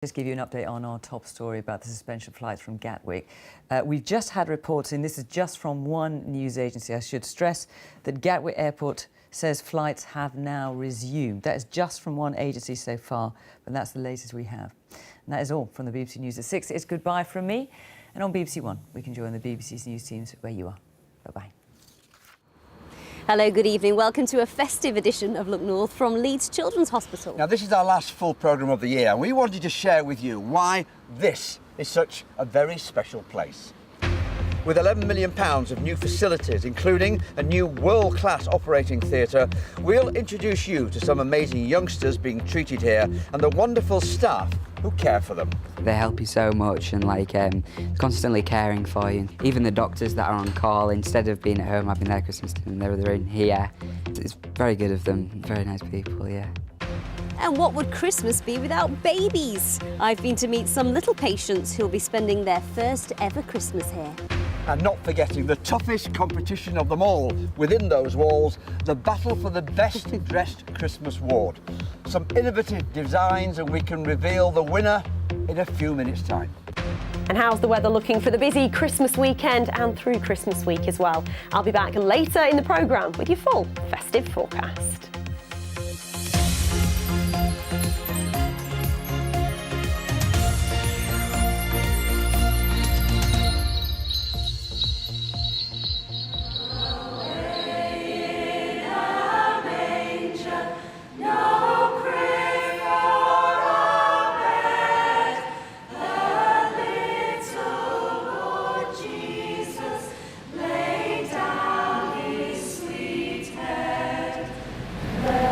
Just give you an update on our top story about the suspension of flights from Gatwick. We've just had reports, and this is just from one news agency. I should stress that Gatwick Airport says flights have now resumed. That is just from one agency so far, but that's the latest we have. And that is all from the BBC News at 6. It's goodbye from me. And on BBC One, we can join the BBC's news teams where you are. Bye-bye. Hello, good evening. Welcome to a festive edition of Look North from Leeds Children's Hospital. Now, this is our last full programme of the year, and we wanted to share with you why this is such a very special place. With £11 million of new facilities, including a new world-class operating theatre, we'll introduce you to some amazing youngsters being treated here and the wonderful staff who care for them. They help you so much and constantly caring for you. Even the doctors that are on call, instead of being at home having their Christmas dinner, they're in here. It's very good of them, very nice people, yeah. And what would Christmas be without babies? I've been to meet some little patients who'll be spending their first ever Christmas here. And not forgetting the toughest competition of them all within those walls, the battle for the best dressed Christmas ward. Some innovative designs, and we can reveal the winner in a few minutes' time. And how's the weather looking for the busy Christmas weekend and through Christmas week as well? I'll be back later in the programme with your full festive forecast.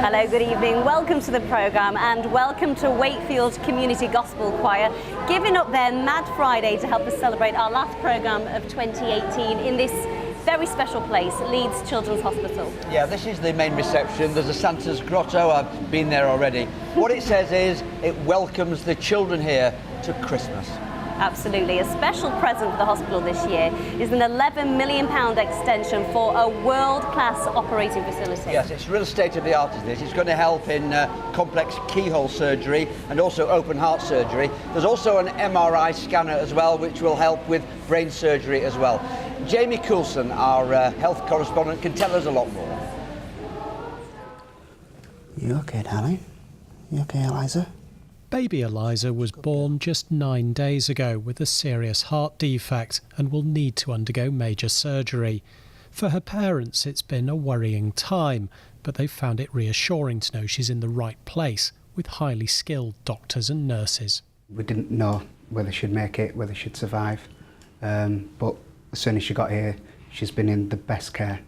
Hello, good evening. Welcome to the programme and welcome to Wakefield Community Gospel Choir, giving up their Mad Friday to help us celebrate our last programme of 2018 in this very special place, Leeds Children's Hospital. Yeah, this is the main reception. There's a Santa's grotto. I've been there already. What it says is it welcomes the children here to Christmas. Absolutely. A special present for the hospital this year is an £11 million extension for a world-class operating facility. Yes, it's real state-of-the-art is this. It's going to help in complex keyhole surgery and also open heart surgery. There's also an MRI scanner as well, which will help with brain surgery as well. Jamie Coulson, our health correspondent, can tell us a lot more. You okay, darling? You okay, Eliza? Baby Eliza was born just 9 days ago with a serious heart defect and will need to undergo major surgery. For her parents, it's been a worrying time, but they've found it reassuring to know she's in the right place with highly skilled doctors and nurses. We didn't know whether she'd make it, whether she'd survive, but as soon as she got here, she's been in the best care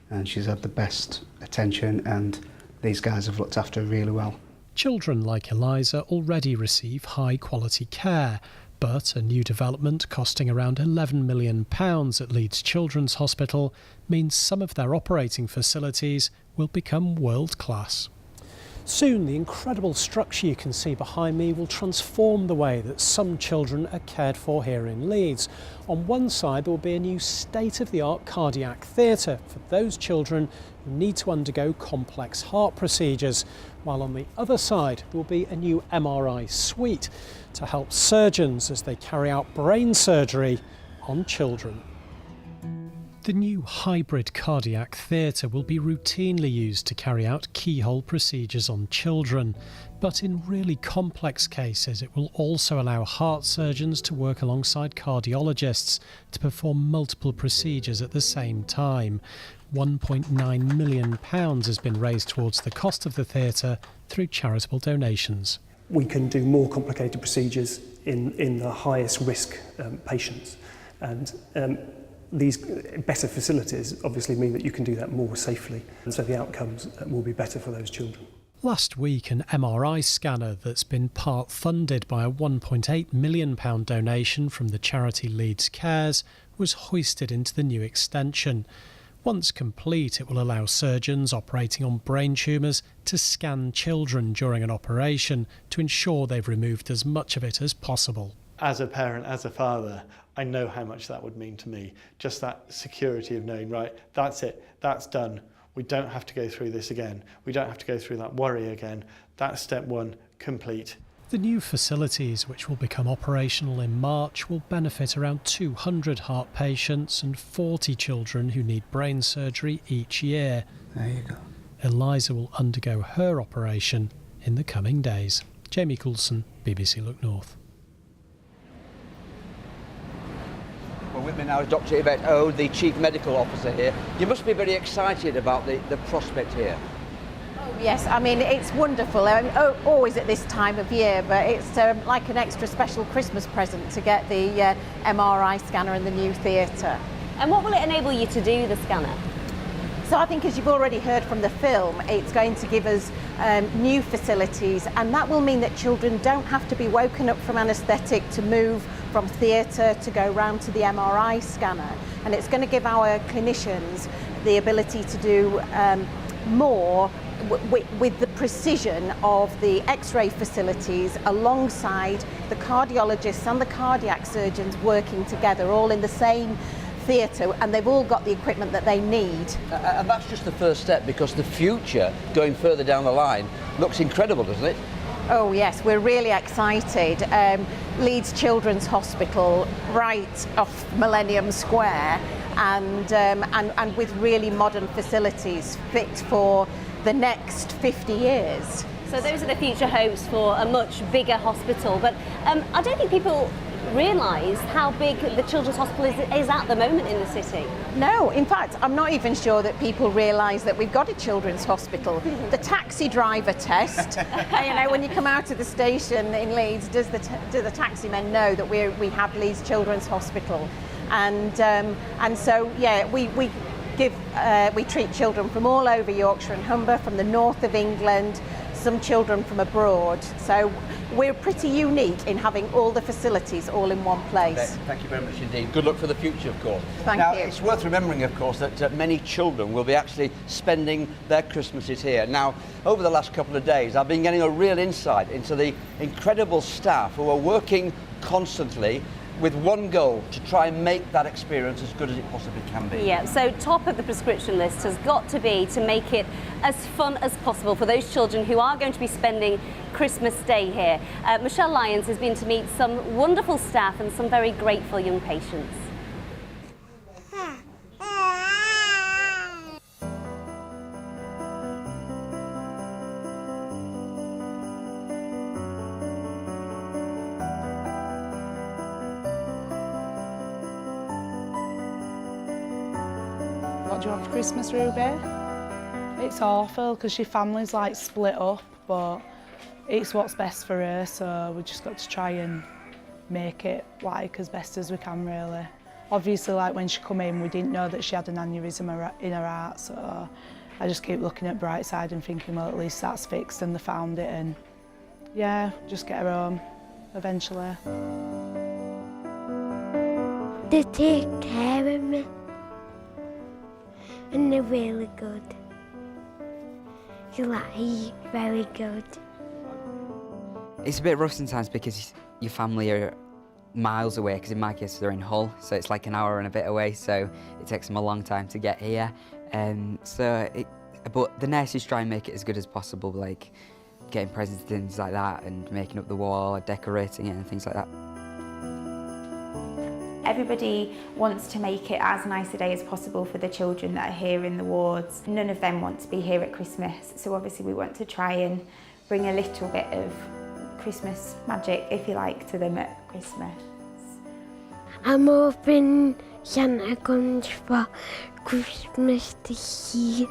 and she's had the best attention, and these guys have looked after her really well. Children like Eliza already receive high-quality care, but a new development costing around £11 million at Leeds Children's Hospital means some of their operating facilities will become world-class. Soon, the incredible structure you can see behind me will transform the way that some children are cared for here in Leeds. On one side, there will be a new state-of-the-art cardiac theatre for those children who need to undergo complex heart procedures, while on the other side, there will be a new MRI suite to help surgeons as they carry out brain surgery on children. The new hybrid cardiac theatre will be routinely used to carry out keyhole procedures on children, but in really complex cases it will also allow heart surgeons to work alongside cardiologists to perform multiple procedures at the same time. £1.9 million has been raised towards the cost of the theatre through charitable donations. We can do more complicated procedures in the highest risk patients, and these better facilities obviously mean that you can do that more safely, and so the outcomes will be better for those children. Last week, an MRI scanner that's been part funded by a £1.8 million donation from the charity Leeds Cares was hoisted into the new extension. Once complete, it will allow surgeons operating on brain tumours to scan children during an operation to ensure they've removed as much of it as possible. As a parent, as a father, I know how much that would mean to me. Just that security of knowing, right, that's it, that's done. We don't have to go through this again. We don't have to go through that worry again. That's step one, complete. The new facilities, which will become operational in March, will benefit around 200 heart patients and 40 children who need brain surgery each year. There you go. Eliza will undergo her operation in the coming days. Jamie Coulson, BBC Look North. Well, with me now is Dr. Yvette Ode, the Chief Medical Officer here. You must be very excited about the prospect here. Yes, I mean, it's wonderful. Always at this time of year, but it's like an extra special Christmas present to get the MRI scanner in the new theatre. And what will it enable you to do, the scanner? So I think, as you've already heard from the film, it's going to give us new facilities, and that will mean that children don't have to be woken up from anaesthetic to move from theatre to go round to the MRI scanner. And it's going to give our clinicians the ability to do more with the precision of the X-ray facilities alongside the cardiologists and the cardiac surgeons working together, all in the same theatre, and they've all got the equipment that they need. And that's just the first step, because the future, going further down the line, looks incredible, doesn't it? Oh yes, we're really excited. Leeds Children's Hospital, right off Millennium Square, and with really modern facilities fit for the next 50 years. So those are the future hopes for a much bigger hospital, but I don't think people realise how big the Children's Hospital is at the moment in the city. No, in fact, I'm not even sure that people realise that we've got a children's hospital. The taxi driver test, you know, when you come out of the station in Leeds, do the taxi men know that we have Leeds Children's Hospital? And so, yeah, we treat children from all over Yorkshire and Humber, from the north of England, some children from abroad. So we're pretty unique in having all the facilities all in one place. Thank you very much indeed. Good luck for the future, of course. Thank now, you. It's worth remembering, of course, that many children will be actually spending their Christmases here. Now, over the last couple of days, I've been getting a real insight into the incredible staff who are working constantly with one goal: to try and make that experience as good as it possibly can be. Yeah, so top of the prescription list has got to be to make it as fun as possible for those children who are going to be spending Christmas Day here. Michelle Lyons has been to meet some wonderful staff and some very grateful young patients. What do you want for Christmas, Ruby? It's awful because your family's like split up, but it's what's best for her, so we just got to try and make it like as best as we can, really. Obviously, like when she come in, we didn't know that she had an aneurysm in her heart, so I just keep looking at bright side and thinking, well, at least that's fixed and they found it, and yeah, just get her home eventually. They take care of me. And they're really good. You're like, very good. It's a bit rough sometimes because your family are miles away, because in my case they're in Hull, so it's like an hour and a bit away, so it takes them a long time to get here. But the nurses try and make it as good as possible, like getting presents and things like that, and making up the wall, decorating it and things like that. Everybody wants to make it as nice a day as possible for the children that are here in the wards. None of them want to be here at Christmas, so obviously we want to try and bring a little bit of Christmas magic, if you like, to them at Christmas. I'm hoping Santa comes for Christmas this year.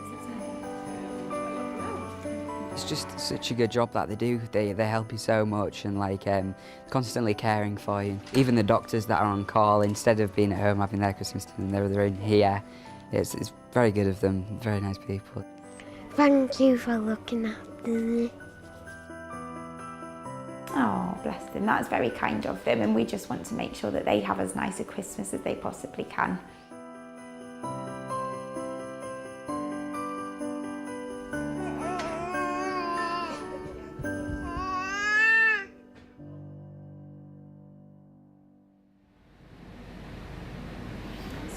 It's just such a good job that they do. They help you so much, and like constantly caring for you. Even the doctors that are on call, instead of being at home having their Christmas dinner, they're in here. It's very good of them. Very nice people. Thank you for looking after me. Oh, bless them. That's very kind of them, and we just want to make sure that they have as nice a Christmas as they possibly can.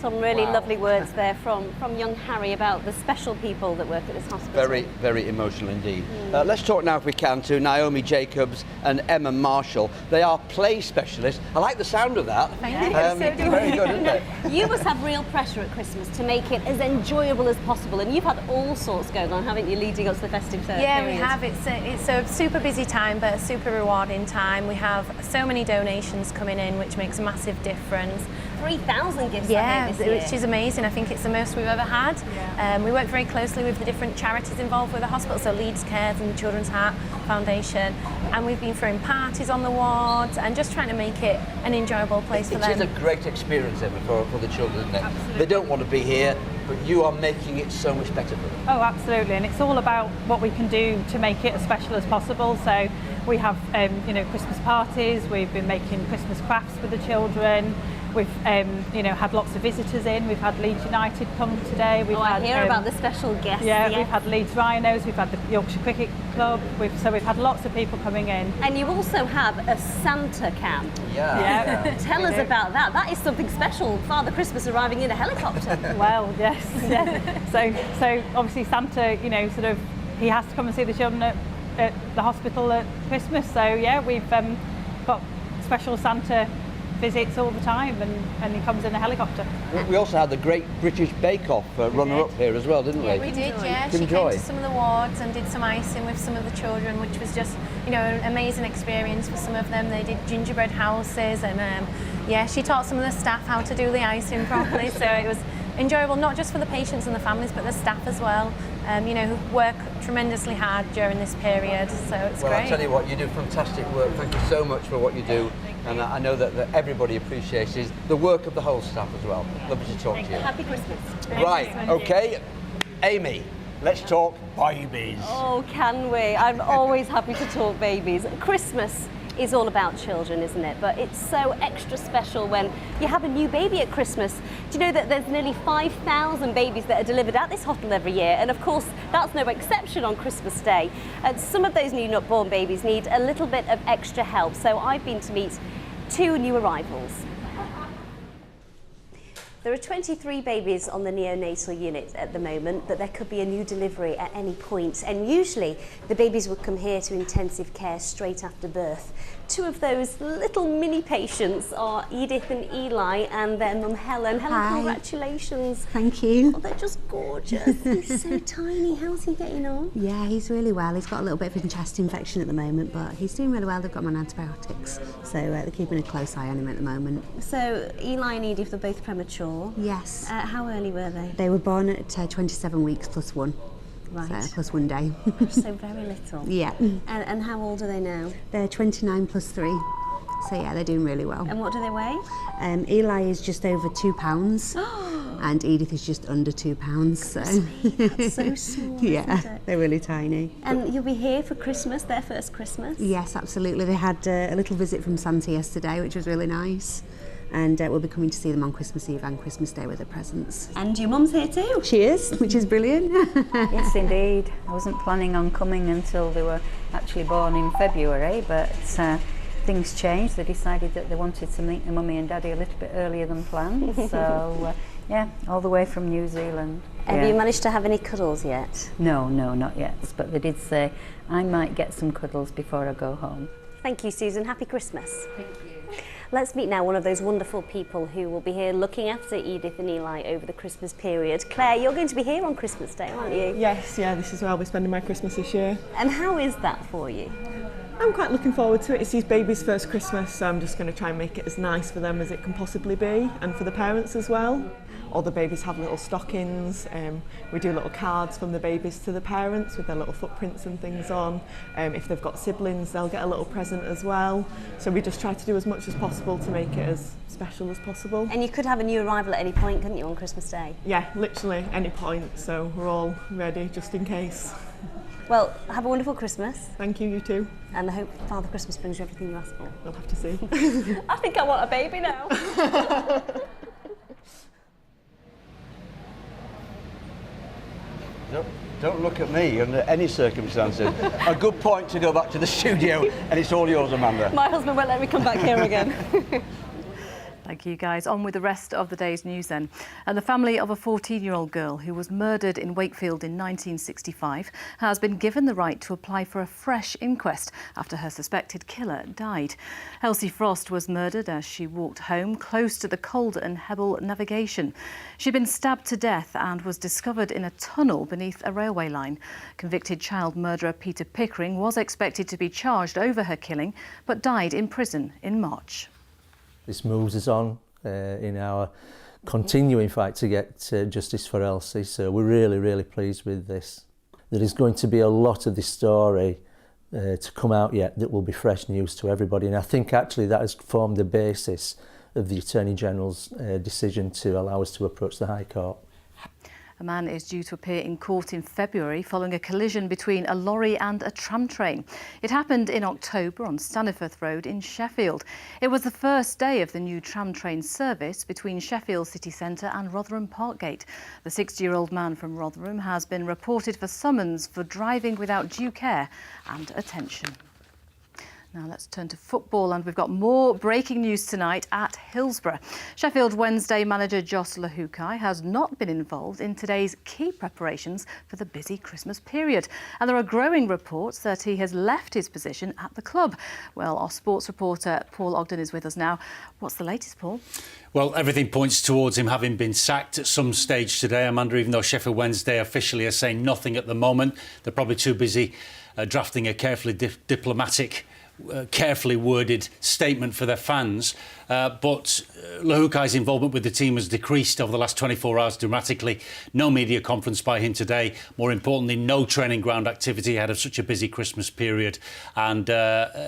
Some really Wow. lovely words there from young Harry about the special people that work at this hospital. Very, very emotional indeed. Let's talk now, if we can, to Naomi Jacobs and Emma Marshall. They are play specialists. I like the sound of that. Thank you. Very good, isn't it? You must have real pressure at Christmas to make it as enjoyable as possible, and you've had all sorts going on, haven't you, leading up to the festive period? Yeah, we have. It's a super busy time, but a super rewarding time. We have so many donations coming in, which makes a massive difference. 3,000 gifts, yeah, I think, this year. which is amazing. I think it's the most we've ever had. Yeah. We work very closely with the different charities involved with the hospital, so Leeds Cares and the Children's Heart Foundation, and we've been throwing parties on the wards and just trying to make it an enjoyable place for them. It is a great experience, Emma, for the children, isn't it? Absolutely. They don't want to be here, but you are making it so much better for them. Oh, absolutely, and it's all about what we can do to make it as special as possible. So we have, Christmas parties. We've been making Christmas crafts for the children. We've, had lots of visitors in. We've had Leeds United come today. We've had, I hear about the special guests. Yeah, we've had Leeds Rhinos. We've had the Yorkshire Cricket Club. We've had lots of people coming in. And you also have a Santa camp. Yeah. Tell us about that. That is something special. Father Christmas arriving in a helicopter. Well, yes. Yeah. So obviously Santa, he has to come and see the children at the hospital at Christmas. So yeah, we've got special Santa visits all the time, and he comes in a helicopter. We also had the Great British Bake Off runner-up here as well, didn't we? Yeah, we did, yeah. She came to some of the wards and did some icing with some of the children, which was just, an amazing experience for some of them. They did gingerbread houses, and she taught some of the staff how to do the icing properly, so it was enjoyable, not just for the patients and the families, but the staff as well, who work tremendously hard during this period, so it's great. Well, I tell you what, you do fantastic work. Thank you so much for what you do. And I know that everybody appreciates the work of the whole staff as well. Lovely to talk to you. Happy Christmas. Right, okay. Amy, let's talk babies. Oh, can we? I'm always happy to talk babies. Christmas is all about children, isn't it? But it's so extra special when you have a new baby at Christmas. Do you know that there's nearly 5,000 babies that are delivered at this hospital every year? And of course, that's no exception on Christmas Day. And some of those new born babies need a little bit of extra help. So I've been to meet 2 new arrivals. There are 23 babies on the neonatal unit at the moment, but there could be a new delivery at any point. And usually the babies would come here to intensive care straight after birth. 2 of those little mini patients are Edith and Eli and their mum Helen. Helen, Hi. congratulations. Thank you. Oh, they're just gorgeous. He's so tiny. How's he getting on? Yeah, he's really well. He's got a little bit of a chest infection at the moment, but he's doing really well. They've got him on antibiotics, so they're keeping a close eye on him at the moment. So Eli and Edith are both premature. Yes. How early were they? They were born at 27 weeks plus 1. Right. So plus 1 day. So very little. Yeah. And how old are they now? They're 29 plus 3. So yeah, they're doing really well. And what do they weigh? Eli is just over 2 pounds. And Edith is just under 2 pounds. So That's so small. yeah, Isn't it? they're really tiny. And you'll be here for Christmas, their first Christmas? Yes, absolutely. They had a little visit from Santa yesterday, which was really nice. And we'll be coming to see them on Christmas Eve and Christmas Day with their presents. And your mum's here too? She is, which is brilliant. Yes, indeed. I wasn't planning on coming until they were actually born in February, but things changed. They decided that they wanted to meet the mummy and daddy a little bit earlier than planned. So, yeah, all the way from New Zealand. Have you managed to have any cuddles yet? No, not yet. But they did say I might get some cuddles before I go home. Thank you, Susan. Happy Christmas. Thank you. Let's meet now one of those wonderful people who will be here looking after Edith and Eli over the Christmas period. Claire, you're going to be here on Christmas Day, aren't you? Yes, yeah, this is where I'll be spending my Christmas this year. And how is that for you? I'm quite looking forward to it. It's these babies' first Christmas, so I'm just going to try and make it as nice for them as it can possibly be, and for the parents as well. All the babies have little stockings. We do little cards from the babies to the parents with their little footprints and things on. If they've got siblings, they'll get a little present as well. So we just try to do as much as possible to make it as special as possible. And you could have a new arrival at any point, couldn't you, on Christmas Day? Yeah, literally any point. So we're all ready just in case. Well, have a wonderful Christmas. Thank you, you too. And I hope Father Christmas brings you everything you ask for. We'll have to see. I think I want a baby now. Don't look at me under any circumstances. A good point to go back to the studio, and it's all yours, Amanda. My husband won't let me come back here again. Thank you, guys. On with the rest of the day's news then. And the family of a 14-year-old girl who was murdered in Wakefield in 1965 has been given the right to apply for a fresh inquest after her suspected killer died. Elsie Frost was murdered as she walked home close to the Calder and Hebble navigation. She'd been stabbed to death and was discovered in a tunnel beneath a railway line. Convicted child murderer Peter Pickering was expected to be charged over her killing, but died in prison in March. This moves us on in our continuing fight to get justice for Elsie, so we're really, really pleased with this. There is going to be a lot of this story to come out yet that will be fresh news to everybody, and I think actually that has formed the basis of the Attorney General's decision to allow us to approach the High Court. A man is due to appear in court in February following a collision between a lorry and a tram train. It happened in October on Staniforth Road in Sheffield. It was the first day of the new tram train service between Sheffield city centre and Rotherham Parkgate. The 60-year-old man from Rotherham has been reported for summons for driving without due care and attention. Now let's turn to football, and we've got more breaking news tonight at Hillsborough. Sheffield Wednesday manager Jos Lahukai has not been involved in today's key preparations for the busy Christmas period. And there are growing reports that he has left his position at the club. Well, our sports reporter Paul Ogden is with us now. What's the latest, Paul? Well, everything points towards him having been sacked at some stage today, Amanda, even though Sheffield Wednesday officially are saying nothing at the moment. They're probably too busy drafting a carefully diplomatic carefully worded statement for their fans. But Lahukai's involvement with the team has decreased over the last 24 hours dramatically. No media conference by him today. More importantly, no training ground activity ahead of such a busy Christmas period. And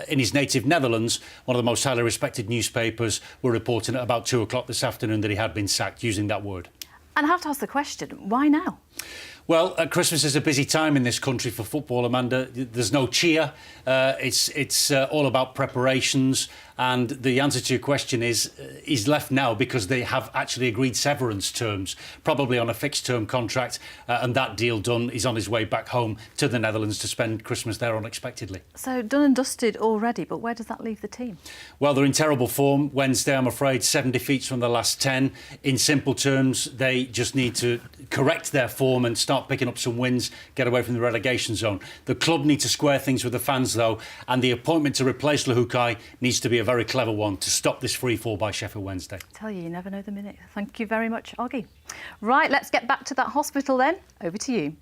in his native Netherlands, one of the most highly respected newspapers were reporting at about 2 o'clock this afternoon that he had been sacked, using that word. And I have to ask the question, why now? Well, Christmas is a busy time in this country for football, Amanda. There's no cheer. It's all about preparations. And the answer to your question is he's left now because they have actually agreed severance terms, probably on a fixed-term contract. And that deal done, he's on his way back home to the Netherlands to spend Christmas there unexpectedly. So done and dusted already, but where does that leave the team? Well, they're in terrible form. Wednesday, I'm afraid, 7 defeats from the last 10. In simple terms, they just need to correct their form and start picking up some wins, get away from the relegation zone. The club need to square things with the fans, though, and the appointment to replace Lahukai needs to be a very clever one to stop this free fall by Sheffield Wednesday. I tell you never know the minute. Thank you very much, Oggy. Right, let's get back to that hospital then. Over to you.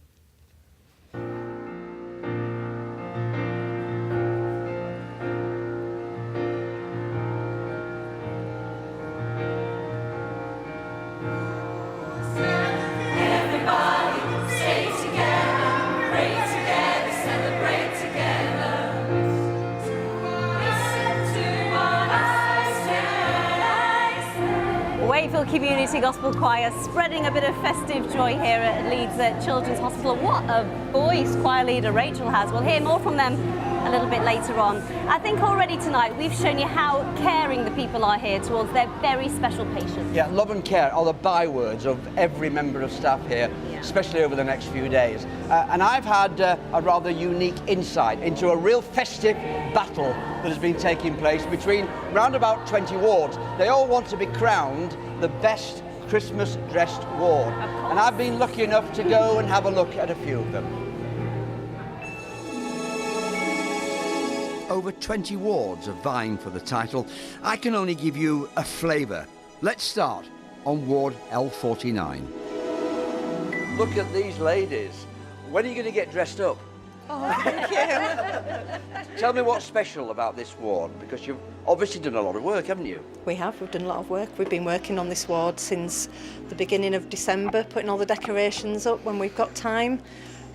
Wakefield Community Gospel Choir spreading a bit of festive joy here at Leeds Children's Hospital. What a voice choir leader Rachel has. We'll hear more from them a little bit later on. I think already tonight we've shown you how caring the people are here towards their very special patients. Yeah, love and care are the bywords of every member of staff here, especially over the next few days. And I've had a rather unique insight into a real festive battle that has been taking place between round about 20 wards. They all want to be crowned the best Christmas dressed ward. And I've been lucky enough to go and have a look at a few of them. Over 20 wards are vying for the title. I can only give you a flavour. Let's start on Ward L49. Look at these ladies. When are you going to get dressed up? Oh, thank you. Tell me what's special about this ward, because you've obviously done a lot of work, haven't you? We've done a lot of work. We've been working on this ward since the beginning of December, putting all the decorations up when we've got time.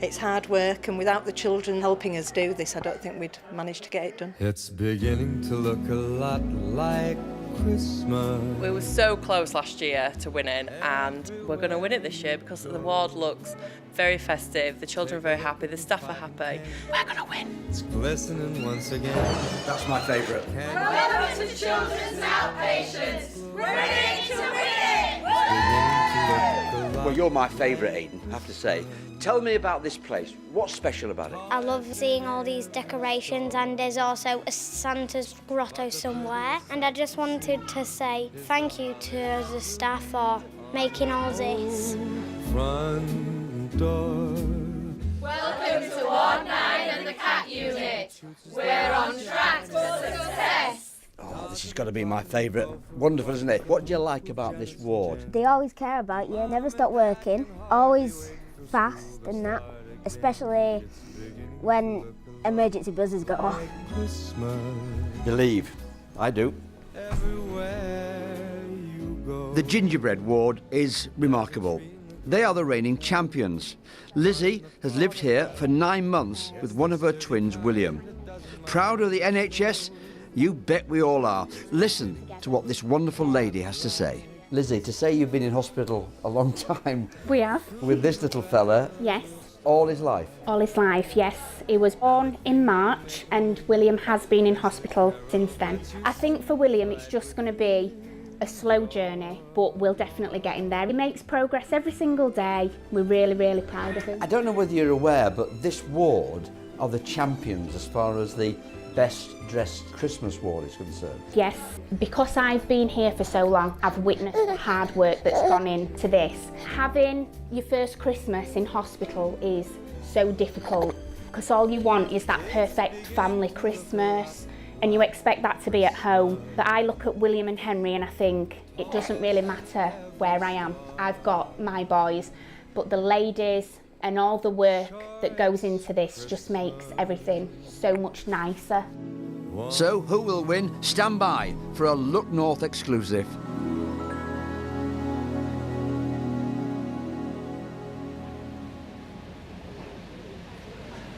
It's hard work, and without the children helping us do this, I don't think we'd manage to get it done. It's beginning to look a lot like Christmas. We were so close last year to winning, and we're going to win it this year because the ward looks very festive, the children are very happy, the staff are happy. We're going to win. It's glistening once again. That's my favourite. Welcome to Children's Outpatients. We're ready to win it! It's beginning to look a Well, you're my favourite, Aidan, I have to say. Tell me about this place. What's special about it? I love seeing all these decorations, and there's also a Santa's grotto somewhere. And I just wanted to say thank you to the staff for making all this. Front door. Welcome to Ward 9 and the Cat Unit. We're on track to success. Oh, this has got to be my favourite. Wonderful, isn't it? What do you like about this ward? They always care about you, never stop working, always fast and that, especially when emergency buzzers go off. Believe. I do. The gingerbread ward is remarkable. They are the reigning champions. Lizzie has lived here for 9 months with one of her twins, William. Proud of the NHS? You bet we all are. Listen to what this wonderful lady has to say. Lizzie, to say you've been in hospital a long time. We have. With this little fella. Yes. All his life. All his life, yes. He was born in March and William has been in hospital since then. I think for William it's just going to be a slow journey, but we'll definitely get him there. He makes progress every single day. We're really, really proud of him. I don't know whether you're aware, but this ward are the champions as far as the best dressed Christmas ward is concerned. Yes, because I've been here for so long, I've witnessed the hard work that's gone into this. Having your first Christmas in hospital is so difficult because all you want is that perfect family Christmas and you expect that to be at home. But I look at William and Henry and I think it doesn't really matter where I am. I've got my boys, but the ladies and all the work that goes into this just makes everything so much nicer. So, who will win? Stand by for a Look North exclusive.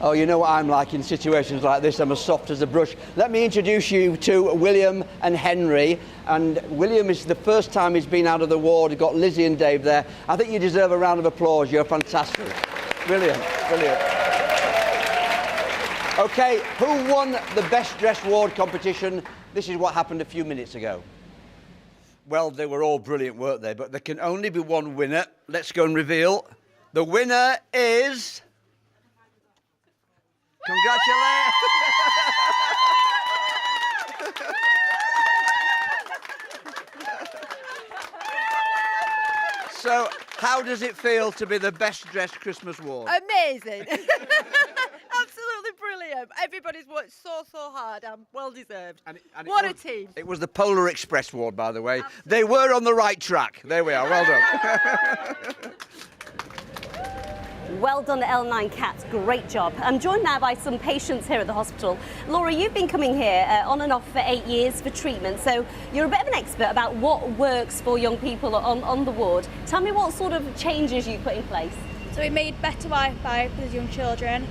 Oh, you know what I'm like in situations like this. I'm as soft as a brush. Let me introduce you to William and Henry. And William is the first time he's been out of the ward. You've got Lizzie and Dave there. I think you deserve a round of applause. You're fantastic. Brilliant, brilliant. OK, who won the Best Dressed Ward competition? This is what happened a few minutes ago. Well, they were all brilliant, weren't they? But there can only be one winner. Let's go and reveal. The winner is... Congratulations! So, how does it feel to be the best dressed Christmas ward? Amazing! Absolutely brilliant. Everybody's worked so hard and well deserved. What a team. It was the Polar Express ward, by the way. Absolutely. They were on the right track. There we are. Well done. Well done, L9 Cats. Great job. I'm joined now by some patients here at the hospital. Laura, you've been coming here on and off for 8 years for treatment, so you're a bit of an expert about what works for young people on the ward. Tell me what sort of changes you put in place. So we made better Wi-Fi for the young children,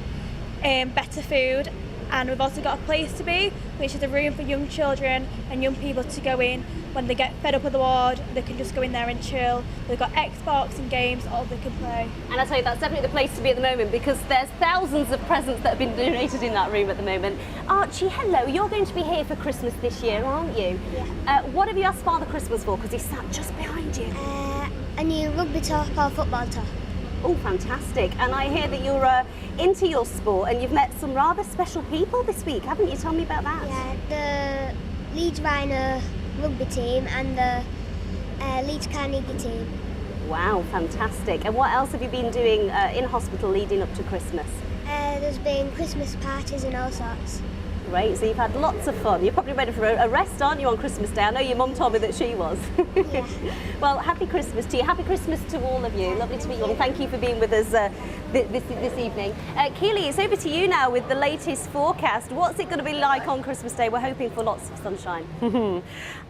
better food, and we've also got a place to be, which is a room for young children and young people to go in when they get fed up with the ward. They can just go in there and chill. They've got Xbox and games, all they can play. And I tell you, that's definitely the place to be at the moment because there's thousands of presents that have been donated in that room at the moment. Archie, hello, you're going to be here for Christmas this year, aren't you? Yeah. What have you asked Father Christmas for? Because he sat just behind you. A new rugby top or football top. Oh, fantastic. And I hear that you're into your sport and you've met some rather special people this week, haven't you? Tell me about that. Yeah, the Leeds Rhino rugby team and the Leeds Carnegie team. Wow, fantastic. And what else have you been doing in hospital leading up to Christmas? There's been Christmas parties and all sorts. Great, so you've had lots of fun. You're probably ready for a rest, aren't you, on Christmas Day? I know your mum told me that she was. Yeah. Well, happy Christmas to you. Happy Christmas to all of you. Lovely to meet you all. And thank you for being with us this evening. Keely, it's over to you now with the latest forecast. What's it going to be like on Christmas Day? We're hoping for lots of sunshine.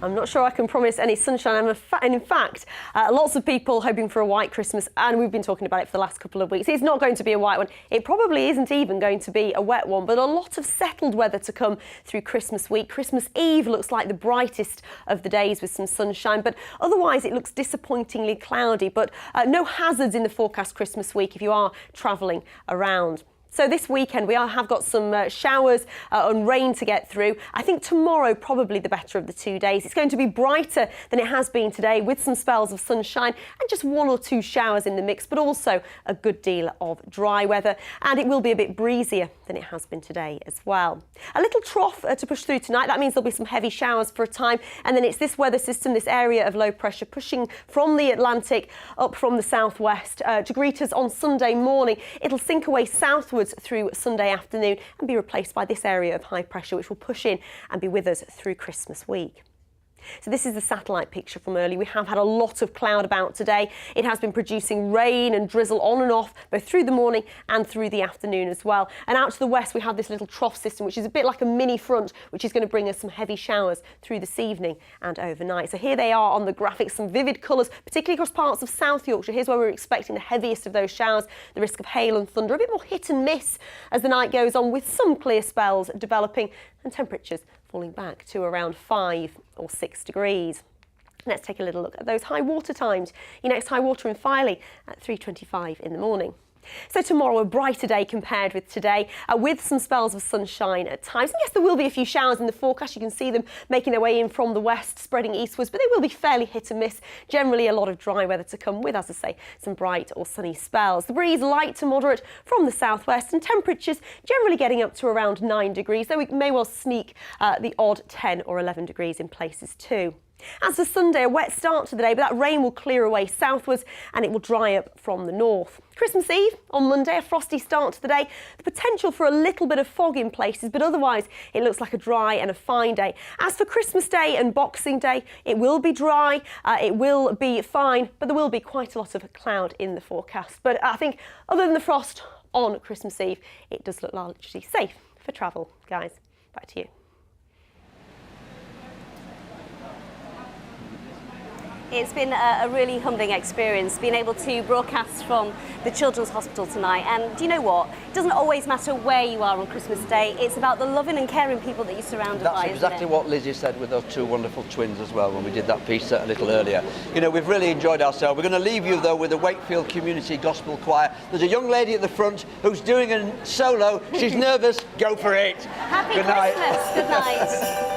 I'm not sure I can promise any sunshine. And in fact, lots of people hoping for a white Christmas, and we've been talking about it for the last couple of weeks. It's not going to be a white one. It probably isn't even going to be a wet one, but a lot of settled weather to come through Christmas week. Christmas Eve looks like the brightest of the days with some sunshine, but otherwise it looks disappointingly cloudy, but no hazards in the forecast Christmas week if you are travelling around. So this weekend we have got some showers and rain to get through. I think tomorrow probably the better of the 2 days. It's going to be brighter than it has been today, with some spells of sunshine and just 1 or 2 showers in the mix, but also a good deal of dry weather, and it will be a bit breezier than it has been today as well. A little trough to push through tonight. That means there'll be some heavy showers for a time, and then it's this weather system, this area of low pressure pushing from the Atlantic up from the southwest to greet us on Sunday morning. It'll sink away southwards through Sunday afternoon and be replaced by this area of high pressure, which will push in and be with us through Christmas week. So this is the satellite picture from early. We have had a lot of cloud about today. It has been producing rain and drizzle on and off, both through the morning and through the afternoon as well. And out to the west, we have this little trough system, which is a bit like a mini front, which is going to bring us some heavy showers through this evening and overnight. So here they are on the graphics, some vivid colours, particularly across parts of South Yorkshire. Here's where we're expecting the heaviest of those showers, the risk of hail and thunder, a bit more hit and miss as the night goes on, with some clear spells developing and temperatures falling back to around 5 or 6 degrees. Let's take a little look at those high water times. Your next high water in Filey at 3:25 in the morning. So tomorrow, a brighter day compared with today, with some spells of sunshine at times. And yes, there will be a few showers in the forecast. You can see them making their way in from the west, spreading eastwards, but they will be fairly hit and miss. Generally, a lot of dry weather to come with, as I say, some bright or sunny spells. The breeze light to moderate from the southwest, and temperatures generally getting up to around 9 degrees, though we may well sneak the odd 10 or 11 degrees in places too. As for Sunday, a wet start to the day, but that rain will clear away southwards and it will dry up from the north. Christmas Eve on Monday, a frosty start to the day. The potential for a little bit of fog in places, but otherwise it looks like a dry and a fine day. As for Christmas Day and Boxing Day, it will be dry, it will be fine, but there will be quite a lot of cloud in the forecast. But I think other than the frost on Christmas Eve, it does look largely safe for travel. Guys, back to you. It's been a really humbling experience being able to broadcast from the Children's Hospital tonight. And do you know what? It doesn't always matter where you are on Christmas Day. It's about the loving and caring people that you're surrounded by. That's exactly what Lizzie said with those 2 wonderful twins as well when we did that piece a little earlier. You know, we've really enjoyed ourselves. We're going to leave you though with the Wakefield Community Gospel Choir. There's a young lady at the front who's doing a solo. She's nervous. Go for it. Happy Good night. Christmas. Good night.